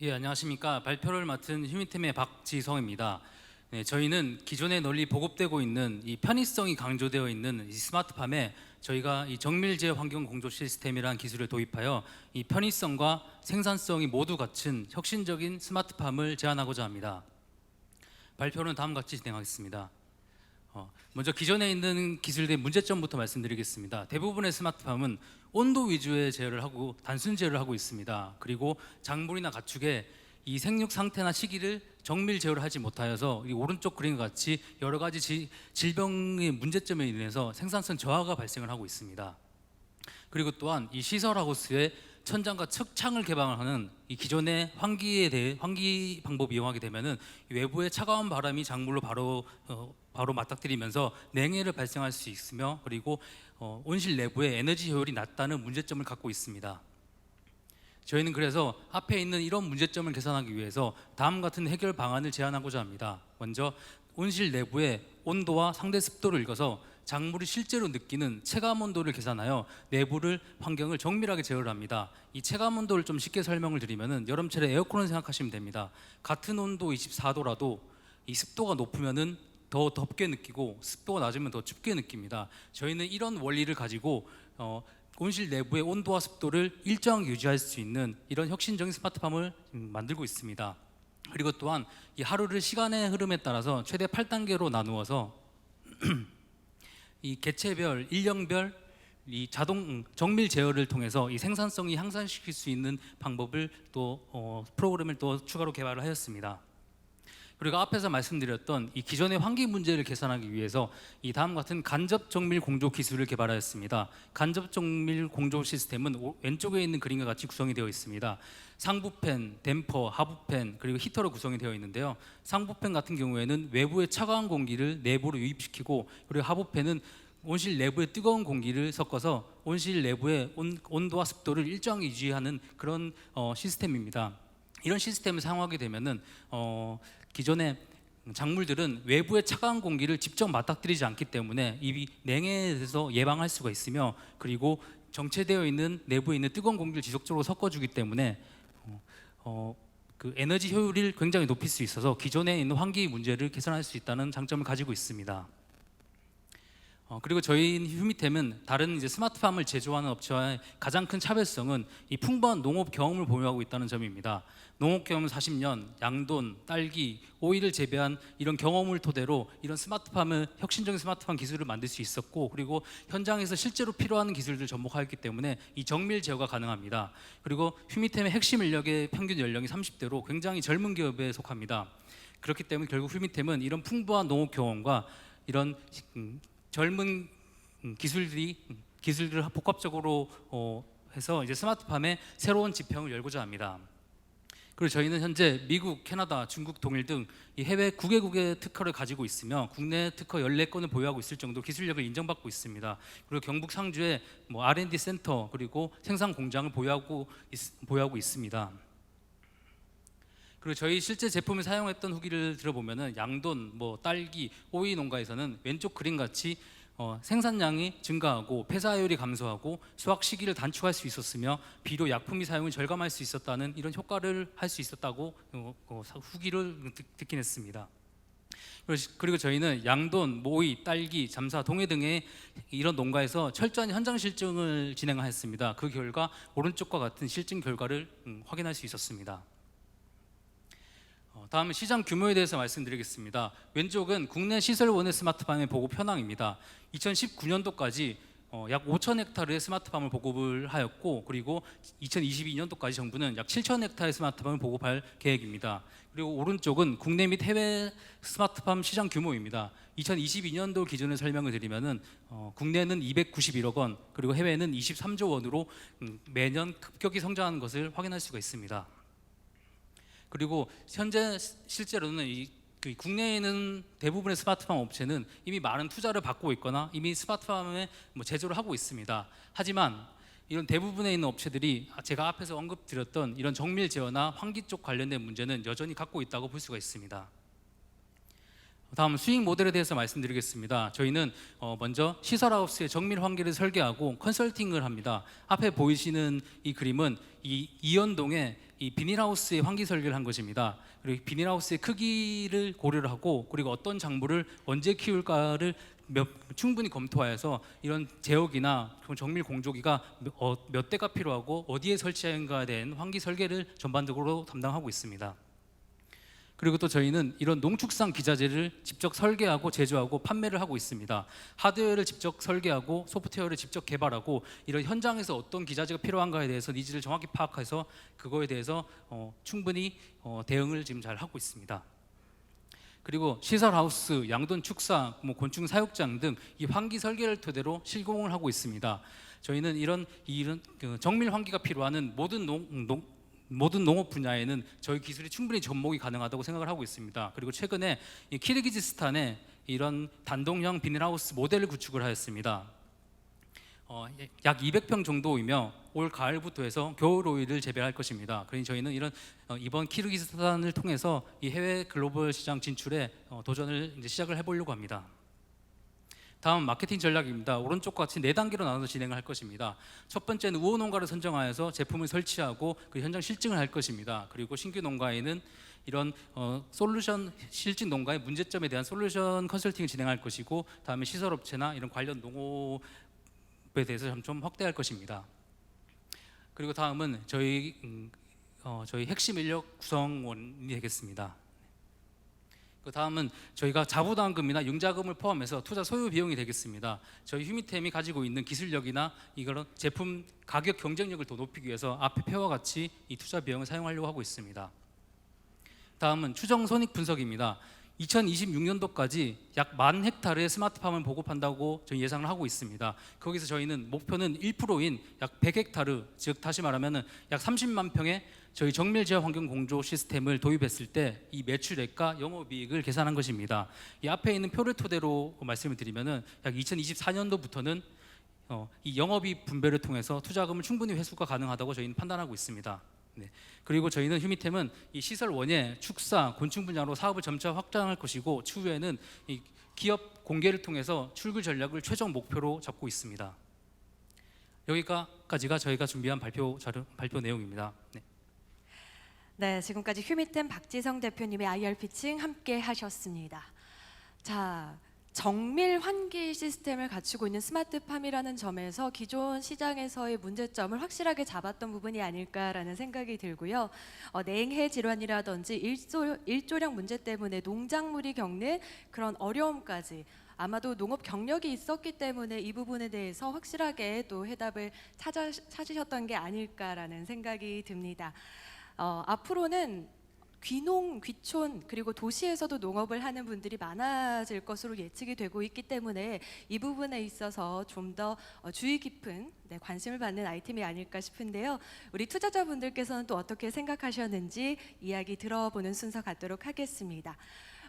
예, 안녕하십니까. 발표를 맡은 휴민템의 박지성입니다. 네, 저희는 기존에 널리 보급되고 있는 이 편의성이 강조되어 있는 이 스마트팜에 저희가 이 정밀제 환경 공조 시스템이라는 기술을 도입하여 이 편의성과 생산성이 모두 갖춘 혁신적인 스마트팜을 제안하고자 합니다. 발표는 다음과 같이 진행하겠습니다. 먼저 기존에 있는 기술들의 문제점부터 말씀드리겠습니다. 대부분의 스마트팜은 온도 위주의 제어를 하고 단순 제어를 하고 있습니다. 그리고 작물이나 가축의 이 생육 상태나 시기를 정밀 제어를 하지 못하여서 이 오른쪽 그림과 같이 여러 가지 질병의 문제점에 인해서 생산성 저하가 발생을 하고 있습니다. 그리고 또한 이 시설 하우스의 천장과 측창을 개방하는 이 기존의 환기 방법을 이용하게 되면은 외부의 차가운 바람이 작물로 바로 맞닥뜨리면서 냉해를 발생할 수 있으며, 그리고 온실 내부의 에너지 효율이 낮다는 문제점을 갖고 있습니다. 저희는 그래서 앞에 있는 이런 문제점을 개선하기 위해서 다음 같은 해결 방안을 제안하고자 합니다. 먼저 온실 내부의 온도와 상대 습도를 읽어서 작물이 실제로 느끼는 체감 온도를 계산하여 내부를 환경을 정밀하게 제어를 합니다. 이 체감 온도를 좀 쉽게 설명을 드리면은 여름철에 에어컨을 생각하시면 됩니다. 같은 온도 24도라도 이 습도가 높으면은 더 덥게 느끼고 습도가 낮으면 더 춥게 느낍니다. 저희는 이런 원리를 가지고 온실 내부의 온도와 습도를 일정하게 유지할 수 있는 이런 혁신적인 스마트팜을 만들고 있습니다. 그리고 또한 이 하루를 시간의 흐름에 따라서 최대 8단계로 나누어서 이 개체별, 일령별 이 자동 정밀 제어를 통해서 이 생산성이 향상시킬 수 있는 방법을 또 프로그램을 또 추가로 개발을 하였습니다. 그리고 앞에서 말씀드렸던 이 기존의 환기 문제를 개선하기 위해서 이 다음 같은 간접 정밀 공조 기술을 개발하였습니다. 간접 정밀 공조 시스템은 왼쪽에 있는 그림과 같이 구성이 되어 있습니다. 상부팬, 댐퍼, 하부팬, 그리고 히터로 구성이 되어 있는데요. 상부팬 같은 경우에는 외부의 차가운 공기를 내부로 유입시키고, 그리고 하부팬은 온실 내부의 뜨거운 공기를 섞어서 온실 내부의 온도와 습도를 일정하게 유지하는 그런 시스템입니다. 이런 시스템을 사용하게 되면은 기존의 작물들은 외부의 차가운 공기를 직접 맞닥뜨리지 않기 때문에 이 냉해에 대해서 예방할 수가 있으며, 그리고 정체되어 있는 내부에 있는 뜨거운 공기를 지속적으로 섞어주기 때문에 그 에너지 효율을 굉장히 높일 수 있어서 기존에 있는 환기 문제를 개선할 수 있다는 장점을 가지고 있습니다. 그리고 저희 휴미템은 다른 이제 스마트팜을 제조하는 업체와의 가장 큰 차별성은 이 풍부한 농업 경험을 보유하고 있다는 점입니다. 농업 경험 40년, 양돈, 딸기, 오이를 재배한 이런 경험을 토대로 이런 혁신적인 스마트팜 기술을 만들 수 있었고, 그리고 현장에서 실제로 필요한 기술들을 접목하였기 때문에 이 정밀 제어가 가능합니다. 그리고 휴미템의 핵심 인력의 평균 연령이 30대로 굉장히 젊은 기업에 속합니다. 그렇기 때문에 결국 휴미템은 이런 풍부한 농업 경험과 이런 젊은 기술들을 복합적으로 해서 이제 스마트팜의 새로운 지평을 열고자 합니다. 그리고 저희는 현재 미국, 캐나다, 중국, 동일 등 이 해외 9개국의 특허를 가지고 있으며 국내 특허 14건을 보유하고 있을 정도 기술력을 인정받고 있습니다. 그리고 경북 상주에 R&D 센터 그리고 생산 공장을 보유하고 있습니다. 그리고 저희 실제 제품을 사용했던 후기를 들어보면은 양돈, 딸기, 오이 농가에서는 왼쪽 그림 같이 생산량이 증가하고 폐사율이 감소하고 수확 시기를 단축할 수 있었으며 비료 약품비 사용을 절감할 수 있었다는 이런 효과를 할 수 있었다고 후기를 듣긴 했습니다. 그리고 저희는 양돈, 모이, 딸기, 잠사, 동해 등의 이런 농가에서 철저한 현장 실증을 진행하였습니다. 그 결과 오른쪽과 같은 실증 결과를 확인할 수 있었습니다. 다음은 시장 규모에 대해서 말씀드리겠습니다. 왼쪽은 국내 시설원의 스마트팜의 보급 현황입니다. 2019년도까지 약 5,000헥타르의 스마트팜을 보급을 하였고, 그리고 2022년도까지 정부는 약 7,000헥타르의 스마트팜을 보급할 계획입니다. 그리고 오른쪽은 국내 및 해외 스마트팜 시장 규모입니다. 2022년도 기준을 설명을 드리면은 국내는 291억 원, 그리고 해외는 23조 원으로 매년 급격히 성장하는 것을 확인할 수가 있습니다. 그리고 현재 실제로는 국내에는 대부분의 스마트팜 업체는 이미 많은 투자를 받고 있거나 이미 스마트팜에 제조를 하고 있습니다. 하지만 이런 대부분에 있는 업체들이 제가 앞에서 언급드렸던 이런 정밀 제어나 환기 쪽 관련된 문제는 여전히 갖고 있다고 볼 수가 있습니다. 다음 수익 모델에 대해서 말씀드리겠습니다. 저희는 먼저 시설하우스의 정밀 환기를 설계하고 컨설팅을 합니다. 앞에 보이시는 이 그림은 이 이연동에 이 비닐하우스의 환기 설계를 한 것입니다. 그리고 비닐하우스의 크기를 고려를 하고 그리고 어떤 작물을 언제 키울까를 충분히 검토하여서 이런 제어기나 정밀 공조기가 몇 대가 필요하고 어디에 설치하는가에 대한 환기 설계를 전반적으로 담당하고 있습니다. 그리고 또 저희는 이런 농축산 기자재를 직접 설계하고 제조하고 판매를 하고 있습니다. 하드웨어를 직접 설계하고 소프트웨어를 직접 개발하고 이런 현장에서 어떤 기자재가 필요한가에 대해서 니즈를 정확히 파악해서 그거에 대해서 충분히 대응을 지금 잘 하고 있습니다. 그리고 시설하우스, 양돈 축사, 곤충 사육장 등 이 환기 설계를 토대로 실공을 하고 있습니다. 저희는 이런 정밀 환기가 필요한 모든 농업 분야에는 저희 기술이 충분히 접목이 가능하다고 생각을 하고 있습니다. 그리고 최근에 이 키르기즈스탄에 이런 단동형 비닐하우스 모델을 구축을 하였습니다. 약 200평 정도이며 올 가을부터 해서 겨울 오일을 재배할 것입니다. 그러니 저희는 이번 키르기스탄을 통해서 이 해외 글로벌 시장 진출에 도전을 이제 시작을 해보려고 합니다. 다음 마케팅 전략입니다. 오른쪽과 같이 4단계로 나눠서 진행을 할 것입니다. 첫 번째는 우호 농가를 선정하여서 제품을 설치하고 그 현장 실증을 할 것입니다. 그리고 신규 농가에는 이런 솔루션 실증 농가의 문제점에 대한 솔루션 컨설팅을 진행할 것이고 다음에 시설업체나 이런 관련 농업에 대해서 좀 확대할 것입니다. 그리고 다음은 저희 핵심 인력 구성원이 되겠습니다. 그 다음은 저희가 자부담금이나 융자금을 포함해서 투자 소요 비용이 되겠습니다. 저희 휴미템이 가지고 있는 기술력이나 이런 제품 가격 경쟁력을 더 높이기 위해서 앞에 표와 같이 이 투자 비용을 사용하려고 하고 있습니다. 다음은 추정 손익 분석입니다. 2026년도까지 약 10,000헥타르의 스마트팜을 보급한다고 저희 예상을 하고 있습니다. 거기서 저희는 목표는 1%인 약 100헥타르, 즉 다시 말하면 약 30만 평의 저희 정밀 제어 환경 공조 시스템을 도입했을 때 이 매출액과 영업이익을 계산한 것입니다. 이 앞에 있는 표를 토대로 말씀을 드리면은 약 2024년도부터는 이 영업이익 분배를 통해서 투자금을 충분히 회수가 가능하다고 저희는 판단하고 있습니다. 네. 그리고 저희는 휴미템은 이 시설 원예, 축사, 곤충 분야로 사업을 점차 확장할 것이고 추후에는 이 기업 공개를 통해서 출구 전략을 최종 목표로 잡고 있습니다. 여기까지가 저희가 준비한 발표 내용입니다. 네. 네, 지금까지 휴미템 박지성 대표님의 IR 피칭 함께 하셨습니다. 자, 정밀 환기 시스템을 갖추고 있는 스마트팜이라는 점에서 기존 시장에서의 문제점을 확실하게 잡았던 부분이 아닐까라는 생각이 들고요. 냉해 질환이라든지 일조량 문제 때문에 농작물이 겪는 그런 어려움까지 아마도 농업 경력이 있었기 때문에 이 부분에 대해서 확실하게 또 해답을 찾으셨던 게 아닐까라는 생각이 듭니다. 앞으로는 귀농, 귀촌 그리고 도시에서도 농업을 하는 분들이 많아질 것으로 예측이 되고 있기 때문에 이 부분에 있어서 좀 더 주의 깊은 관심을 받는 아이템이 아닐까 싶은데요. 우리 투자자분들께서는 또 어떻게 생각하셨는지 이야기 들어보는 순서 갖도록 하겠습니다.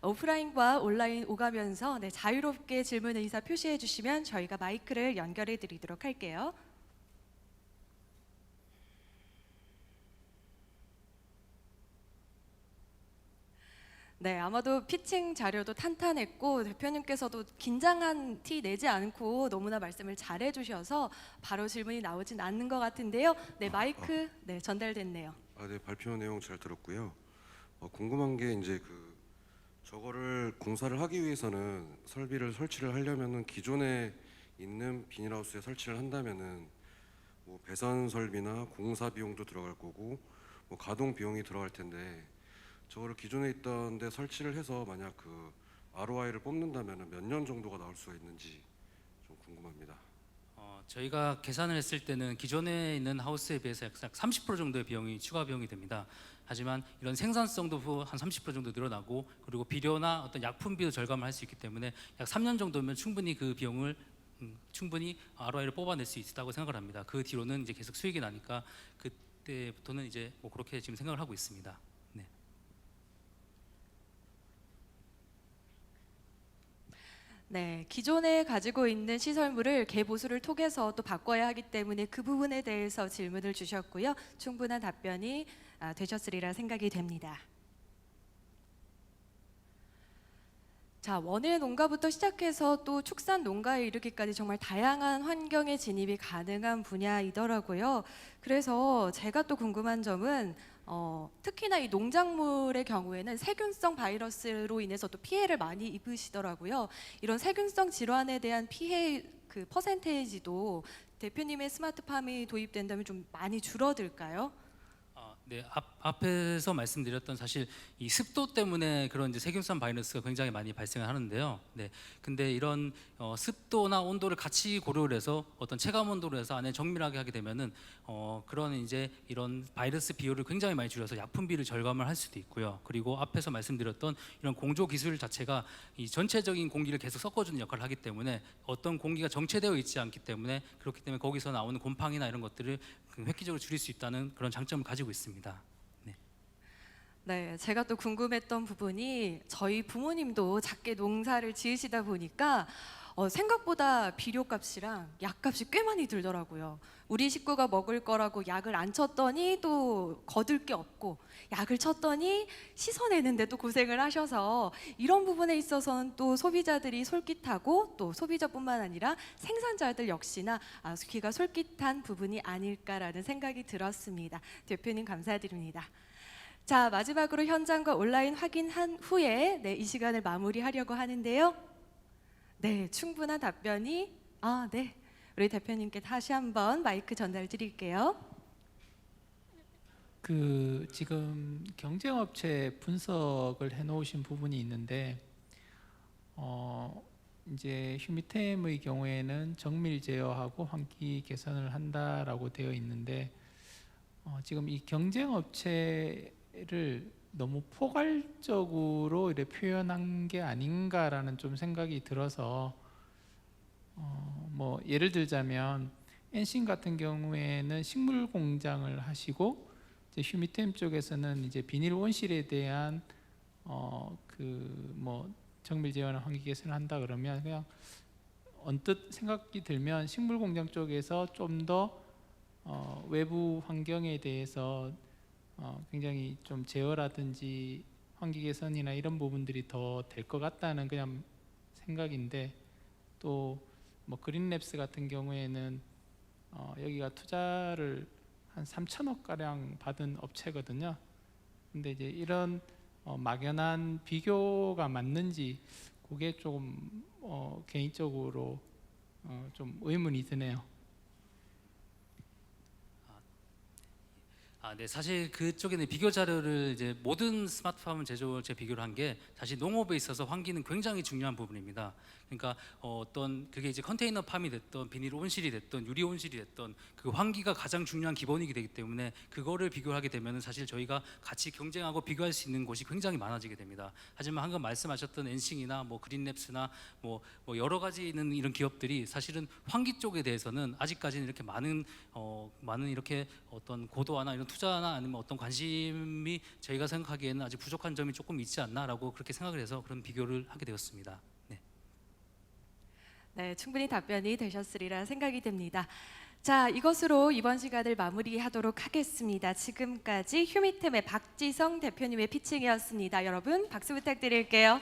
오프라인과 온라인 오가면서 자유롭게 질문 의사 표시해 주시면 저희가 마이크를 연결해 드리도록 할게요. 네, 아마도 피칭 자료도 탄탄했고 대표님께서도 긴장한 티 내지 않고 너무나 말씀을 잘해 주셔서 바로 질문이 나오진 않는 것 같은데요. 네, 마이크 전달됐네요. 네, 발표 내용 잘 들었고요. 궁금한 게 이제 저거를 공사를 하기 위해서는 설치를 하려면은 기존에 있는 비닐하우스에 설치를 한다면은 배선 설비나 공사 비용도 들어갈 거고 가동 비용이 들어갈 텐데 저거를 기존에 있던 데 설치를 해서 만약 ROI를 뽑는다면 몇 년 정도가 나올 수가 있는지 좀 궁금합니다. 저희가 계산을 했을 때는 기존에 있는 하우스에 비해서 약 30% 정도의 비용이 추가 비용이 됩니다. 하지만 이런 생산성도 한 30% 정도 늘어나고 그리고 비료나 어떤 약품비도 절감을 할 수 있기 때문에 약 3년 정도면 충분히 그 비용을 충분히 ROI를 뽑아낼 수 있다고 생각을 합니다. 그 뒤로는 이제 계속 수익이 나니까 그때부터는 이제 그렇게 지금 생각을 하고 있습니다. 네, 기존에 가지고 있는 시설물을 개보수를 통해서 또 바꿔야 하기 때문에 그 부분에 대해서 질문을 주셨고요. 충분한 답변이 되셨으리라 생각이 됩니다. 자, 원예 농가부터 시작해서 또 축산 농가에 이르기까지 정말 다양한 환경에 진입이 가능한 분야이더라고요. 그래서 제가 또 궁금한 점은 특히나 이 농작물의 경우에는 세균성 바이러스로 인해서 또 피해를 많이 입으시더라고요. 이런 세균성 질환에 대한 피해 그 퍼센테이지도 대표님의 스마트팜이 도입된다면 좀 많이 줄어들까요? 네, 앞에서 말씀드렸던 사실 이 습도 때문에 그런 이제 세균성 바이러스가 굉장히 많이 발생하는데요. 네, 근데 이런 습도나 온도를 같이 고려를 해서 어떤 체감 온도로 해서 안에 정밀하게 하게 되면은 그런 이제 이런 바이러스 비율을 굉장히 많이 줄여서 약품비를 절감을 할 수도 있고요. 그리고 앞에서 말씀드렸던 이런 공조 기술 자체가 이 전체적인 공기를 계속 섞어주는 역할을 하기 때문에 어떤 공기가 정체되어 있지 않기 때문에 그렇기 때문에 거기서 나오는 곰팡이나 이런 것들을 획기적으로 줄일 수 있다는 그런 장점을 가지고 있습니다. 네. 네, 제가 또 궁금했던 부분이 저희 부모님도 작게 농사를 지으시다 보니까 생각보다 비료값이랑 약값이 꽤 많이 들더라고요. 우리 식구가 먹을 거라고 약을 안 쳤더니 또 거둘 게 없고 약을 쳤더니 씻어내는데 또 고생을 하셔서 이런 부분에 있어서는 또 소비자들이 솔깃하고 또 소비자뿐만 아니라 생산자들 역시나 귀가 솔깃한 부분이 아닐까라는 생각이 들었습니다. 대표님 감사드립니다. 자, 마지막으로 현장과 온라인 확인한 후에 이 시간을 마무리하려고 하는데요. 네, 충분한 답변이 네, 우리 대표님께 다시 한번 마이크 전달 드릴게요. 그 지금 경쟁업체 분석을 해놓으신 부분이 있는데 이제 휴미템의 경우에는 정밀 제어하고 환기 개선을 한다라고 되어 있는데 지금 이 경쟁업체를 너무 포괄적으로 이렇게 표현한 게 아닌가라는 좀 생각이 들어서 뭐 예를 들자면 엔신 같은 경우에는 식물 공장을 하시고 이제 휴미템 쪽에서는 이제 비닐 온실에 대한 그 뭐 정밀 제어나 환기 개선을 한다 그러면 그냥 언뜻 생각이 들면 식물 공장 쪽에서 좀 더 외부 환경에 대해서 굉장히 좀 제어라든지 환기 개선이나 이런 부분들이 더 될 것 같다는 그냥 생각인데 또 뭐 그린랩스 같은 경우에는 여기가 투자를 한 3천억 가량 받은 업체거든요. 근데 이제 이런 막연한 비교가 맞는지 그게 조금 개인적으로 좀 의문이 드네요. 네, 사실 그쪽에는 비교 자료를 이제 모든 스마트팜 제조업체 비교를 한 게 사실 농업에 있어서 환기는 굉장히 중요한 부분입니다. 그러니까 어떤 그게 이제 컨테이너 팜이 됐던 비닐 온실이 됐던 유리 온실이 됐던 그 환기가 가장 중요한 기본이 되기 때문에 그거를 비교하게 되면은 사실 저희가 같이 경쟁하고 비교할 수 있는 곳이 굉장히 많아지게 됩니다. 하지만 방금 말씀하셨던 엔싱이나 뭐 그린랩스나 뭐 여러 가지 있는 이런 기업들이 사실은 환기 쪽에 대해서는 아직까지는 이렇게 많은 이렇게 어떤 고도화나 이런 투자나 아니면 어떤 관심이 저희가 생각하기에는 아직 부족한 점이 조금 있지 않나라고 그렇게 생각을 해서 그런 비교를 하게 되었습니다. 네, 충분히 답변이 되셨으리라 생각이 됩니다. 자, 이것으로 이번 시간을 마무리하도록 하겠습니다. 지금까지 휴미템의 박지성 대표님의 피칭이었습니다. 여러분 박수 부탁드릴게요.